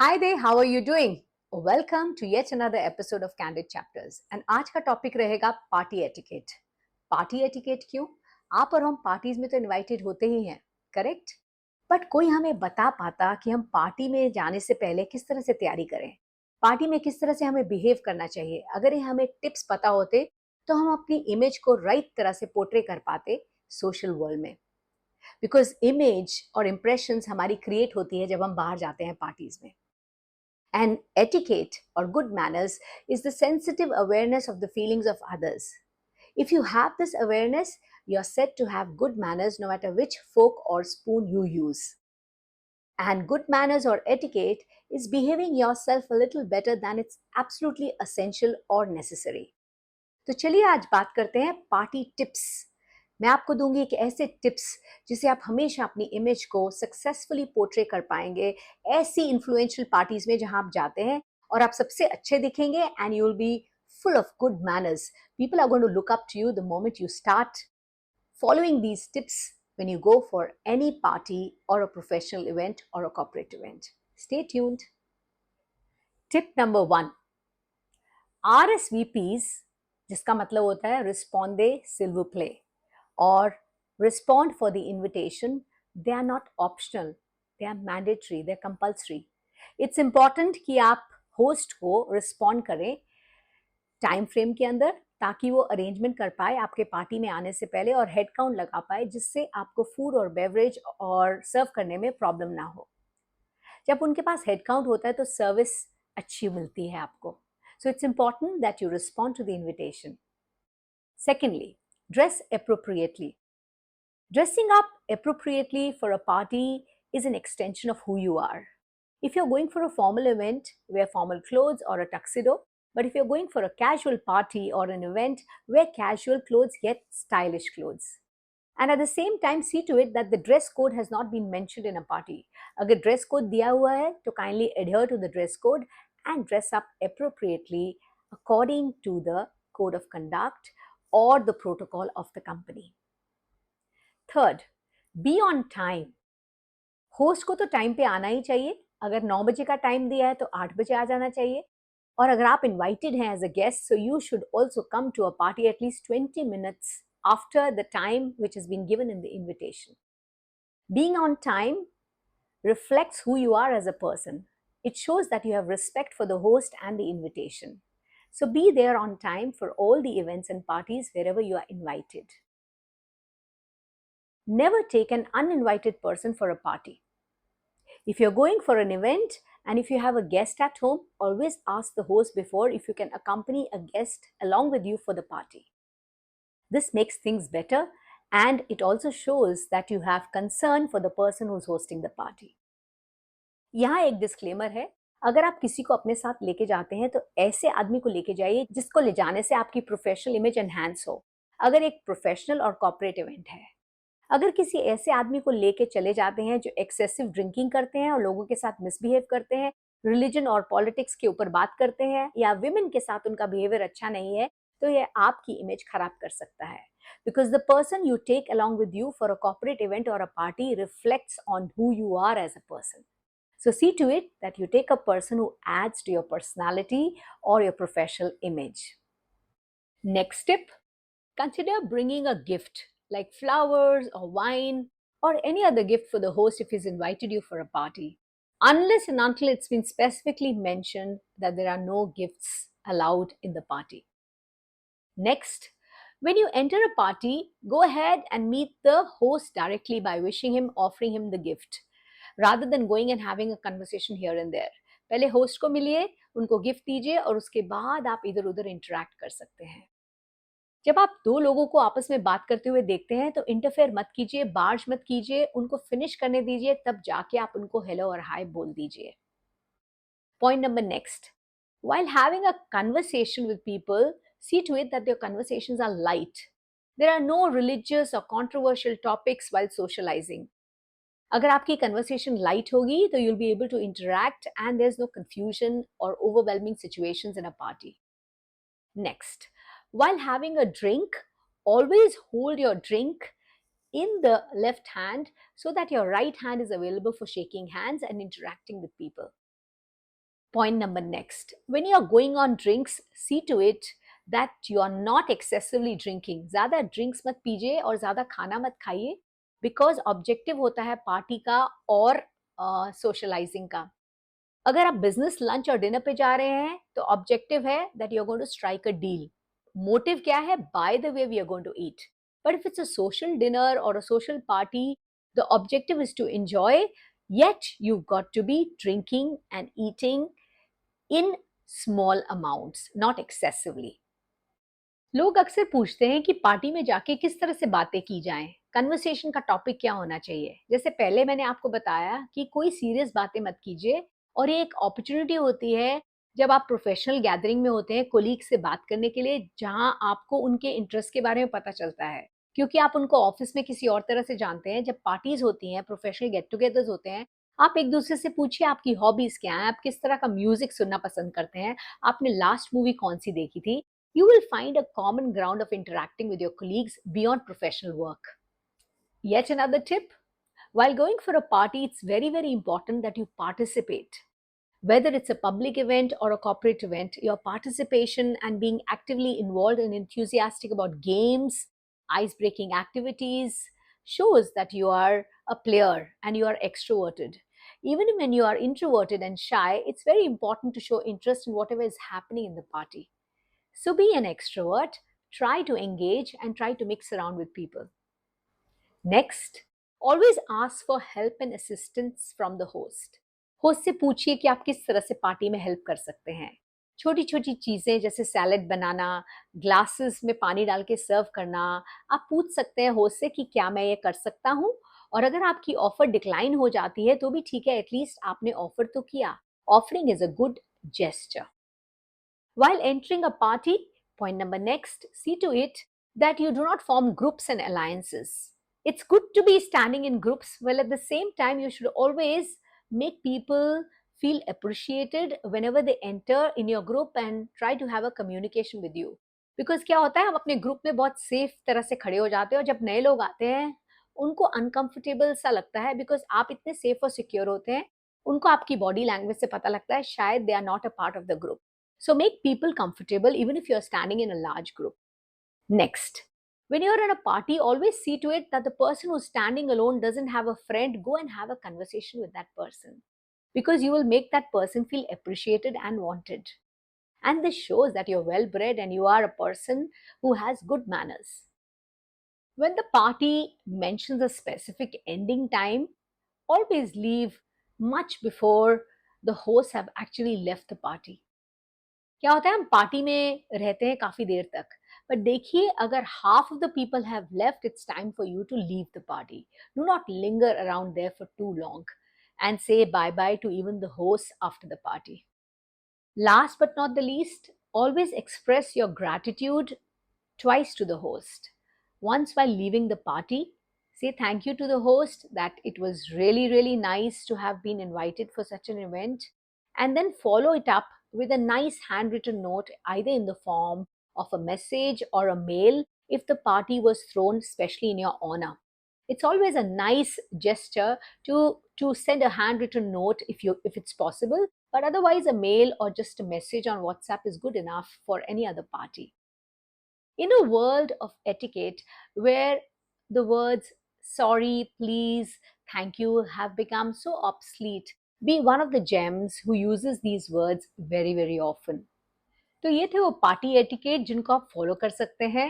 Hi there, how are you doing? Welcome to yet another episode of Candid Chapters. And आज का topic रहेगा party etiquette. Party etiquette क्यों? आप और हम पार्टीज में तो इनवाइटेड होते ही हैं, करेक्ट? बट कोई हमें बता पाता कि हम पार्टी में जाने से पहले किस तरह से तैयारी करें, पार्टी में किस तरह से हमें बिहेव करना चाहिए. अगर ये हमें टिप्स पता होते तो हम अपनी इमेज को राइट तरह से पोर्ट्रे कर पाते सोशल वर्ल्ड में. बिकॉज इमेज और इम्प्रेशंस हमारी क्रिएट होती है जब हम बाहर जाते हैं पार्टीज में. And etiquette or good manners is the sensitive awareness of the feelings of others. If you have this awareness, you're said to have good manners no matter which fork or spoon you use. And good manners or etiquette is behaving yourself a little better than it's absolutely essential or necessary. तो चलिए आज बात करते हैं party tips. मैं आपको दूंगी एक ऐसे टिप्स जिसे आप हमेशा अपनी इमेज को सक्सेसफुली पोर्ट्रे कर पाएंगे ऐसी इन्फ्लुएंशियल पार्टीज में जहां आप जाते हैं और आप सबसे अच्छे दिखेंगे and you will be full of good manners. People are going to look up to you the moment you start following these tips when you go for any party or a professional event or a corporate event. Stay tuned. Tip number 1. RSVPs, जिसका मतलब होता है रिस्पोंडे silver play और respond for the invitation, they are not optional, they are mandatory, they are compulsory. It's important कि आप host को respond करें time frame के अंदर ताकि वो अरेंजमेंट कर पाए आपके पार्टी में आने से पहले और हेड काउंट लगा पाए जिससे आपको फूड और बेवरेज और सर्व करने में प्रॉब्लम ना हो. जब उनके पास हेड काउंट होता है तो सर्विस अच्छी मिलती है आपको. So it's important that you respond to the invitation. Secondly, dress appropriately. Dressing up appropriately for a party is an extension of who you are. If you're going for a formal event, wear formal clothes or a tuxedo. But if you're going for a casual party or an event, wear casual clothes yet stylish clothes. And at the same time, see to it that the dress code has not been mentioned in a party. अगर dress code दिया हुआ है तो kindly adhere to the dress code and dress up appropriately according to the code of conduct or the protocol of the company. Third, be on time. Host को तो time पे आना ही चाहिए. अगर 9 बजे का टाइम दिया है तो 8 बजे आ जाना चाहिए. और अगर आप इनवाइटेड हैं as a guest, so you should also come to a party at least 20 minutes after the time which has been given in the invitation. Being on time reflects who you are as a person. It shows that you have respect for the host and the invitation. So be there on time for all the events and parties wherever you are invited. Never take an uninvited person for a party. If you're going for an event and if you have a guest at home, always ask the host before if you can accompany a guest along with you for the party. This makes things better and it also shows that you have concern for the person who's hosting the party. यहाँ एक disclaimer है, अगर आप किसी को अपने साथ लेके जाते हैं तो ऐसे आदमी को लेके जाइए जिसको ले जाने से आपकी प्रोफेशनल इमेज एनहांस हो. अगर एक प्रोफेशनल और कॉर्पोरेट इवेंट है, अगर किसी ऐसे आदमी को लेके चले जाते हैं जो एक्सेसिव ड्रिंकिंग करते हैं और लोगों के साथ मिसबिहेव करते हैं, रिलीजन और पॉलिटिक्स के ऊपर बात करते हैं या विमेन के साथ उनका बिहेवियर अच्छा नहीं है, तो ये आपकी इमेज खराब कर सकता है. Because the person you take along with you for a corporate event or a party reflects on who you are as a person. So see to it that you take a person who adds to your personality or your professional image. Next tip, consider bringing a gift like flowers or wine or any other gift for the host if he's invited you for a party. Unless and until it's been specifically mentioned that there are no gifts allowed in the party. Next, when you enter a party, go ahead and meet the host directly by wishing him, offering him the gift, rather than going and having a conversation here and there. पहले host को मिलिए, उनको gift दीजिए और उसके बाद आप इधर उधर इंटरैक्ट कर सकते हैं. जब आप दो लोगों को आपस में बात करते हुए देखते हैं तो इंटरफेयर मत कीजिए, बार्ज मत कीजिए, उनको फिनिश करने दीजिए, तब जाके आप उनको हेलो और हाय बोल दीजिए. Point number next. While having a conversation with people, see to it that your conversations are light. There are no religious or controversial topics while socializing. अगर आपकी conversation light होगी तो you'll be able to interact and there's no confusion or overwhelming situations in a party. Next, while having a drink, always hold your drink in the left hand so that your right hand is available for shaking hands and interacting with people. Point number next, when you are going on drinks, see to it that you are not excessively drinking. ज़्यादा drinks मत पीजिए और ज़्यादा खाना मत खाइए, because objective होता है पार्टी का और socializing का. अगर आप बिजनेस लंच और डिनर पे जा रहे हैं तो ऑब्जेक्टिव है that you are going to strike a deal. Motive क्या है? By the way we are going to eat. But if it's a social dinner or a social party, the objective is to enjoy, yet you've got to be drinking and eating in small amounts, not excessively. लोग अक्सर पूछते हैं कि party में जाके किस तरह से बातें की जाएं, कन्वर्सेशन का टॉपिक क्या होना चाहिए. जैसे पहले मैंने आपको बताया कि कोई सीरियस बातें मत कीजिए, और ये एक अपॉर्चुनिटी होती है जब आप प्रोफेशनल गैदरिंग में होते हैं कोलीग से बात करने के लिए, जहां आपको उनके इंटरेस्ट के बारे में पता चलता है, क्योंकि आप उनको ऑफिस में किसी और तरह से जानते हैं. जब पार्टीज होती हैं, प्रोफेशनल गेट टुगेदर्स होते हैं, आप एक दूसरे से पूछिए आपकी हॉबीज क्या है, आप किस तरह का म्यूजिक सुनना पसंद करते हैं, आपने लास्ट मूवी कौन सी देखी थी. You will find a common ground of interacting with your colleagues beyond professional work. Yet another tip, while going for a party, it's very, very important that you participate. Whether it's a public event or a corporate event, your participation and being actively involved and enthusiastic about games, ice breaking activities, shows that you are a player and you are extroverted. Even when you are introverted and shy, it's very important to show interest in whatever is happening in the party. So be an extrovert, try to engage and try to mix around with people. Next, always ask for help and assistance from the host. Host से पूछिए कि आप किस तरह से party में help कर सकते हैं. छोटी छोटी चीजें जैसे सैलेड बनाना, ग्लासेस में पानी डाल के सर्व करना, आप पूछ सकते हैं होस्ट से कि क्या मैं ये कर सकता हूँ. और अगर आपकी ऑफर डिक्लाइन हो जाती है तो भी ठीक है, एटलीस्ट आपने ऑफर तो किया. Offering is a good gesture. While entering a party, point number next, see to it that you do not form groups and alliances. It's good to be standing in groups, while at the same time, you should always make people feel appreciated whenever they enter in your group and try to have a communication with you. Because क्या होता है, हम अपने group में बहुत safe तरह से खड़े हो जाते हैं, और जब नए लोग आते हैं उनको अनकंफर्टेबल सा लगता है, बिकॉज आप इतने सेफ और सिक्योर होते हैं. उनको आपकी बॉडी लैंग्वेज से पता लगता है शायद they are not a part of the group. So make people comfortable even if you're standing in a large group. Next, when you're at a party, always see to it that the person who's standing alone doesn't have a friend. Go and have a conversation with that person, because you will make that person feel appreciated and wanted. And this shows that you're well bred and you are a person who has good manners. When the party mentions a specific ending time, always leave much before the hosts have actually left the party. क्या होता है, हम party में रहते हैं काफी देर तक, but देखिए अगर half of the people have left, it's time for you to leave the party. Do not linger around there for too long and say bye bye to even the hosts after the party. Last but not the least, always express your gratitude twice to the host. Once while leaving the party, say thank you to the host that it was really, really nice to have been invited for such an event, and then follow it up with a nice handwritten note, either in the form of a message or a mail if the party was thrown specially in your honor. It's always a nice gesture to send a handwritten note if it's possible, but otherwise a mail or just a message on WhatsApp is good enough for any other party. In a world of etiquette where the words sorry, please, thank you have become so obsolete, be one of the gems who uses these words very, very often. तो ये थे वो party etiquette जिनको आप follow कर सकते हैं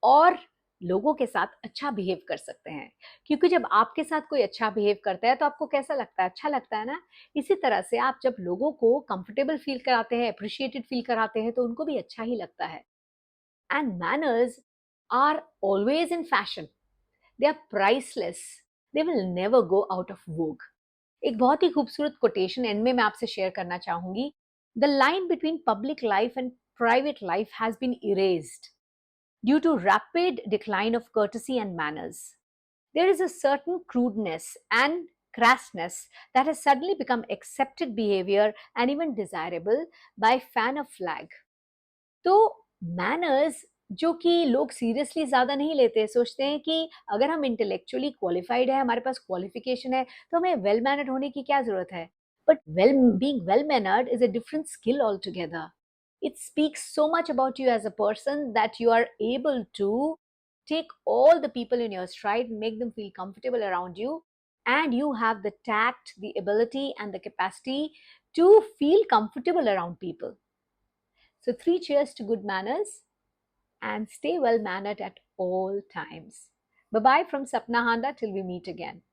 और लोगों के साथ अच्छा बिहेव कर सकते हैं. क्योंकि जब आपके साथ कोई अच्छा बिहेव करता है तो आपको कैसा लगता है? अच्छा लगता है ना. इसी तरह से आप जब लोगों को कंफर्टेबल फील कराते हैं, अप्रिशिएटेड फील कराते हैं, तो उनको भी अच्छा ही लगता है. And manners are always in fashion. They are priceless. They will never go out of vogue. एक बहुत ही खूबसूरत कोटेशन एंड में मैं आपसे शेयर करना चाहूंगी. The line between public life and private life has been erased due to rapid decline of courtesy and manners. There is a certain crudeness and crassness that has suddenly become accepted behavior and even desirable by fan of flag. तो manners जो कि लोग seriously ज़्यादा नहीं लेते, सोचते हैं कि अगर हम इंटेलेक्चुअली क्वालिफाइड है, हमारे पास क्वालिफिकेशन है, तो हमें वेल मैनर्ड होने की क्या ज़रूरत है. But being well mannered is a different skill altogether. It speaks so much about you as a person that you are able to take all the people in your stride, make them feel comfortable around you, and you have the tact, the ability, and the capacity to feel comfortable around people. So, three cheers to good manners and stay well mannered at all times. Bye bye from Sapna Handa till we meet again.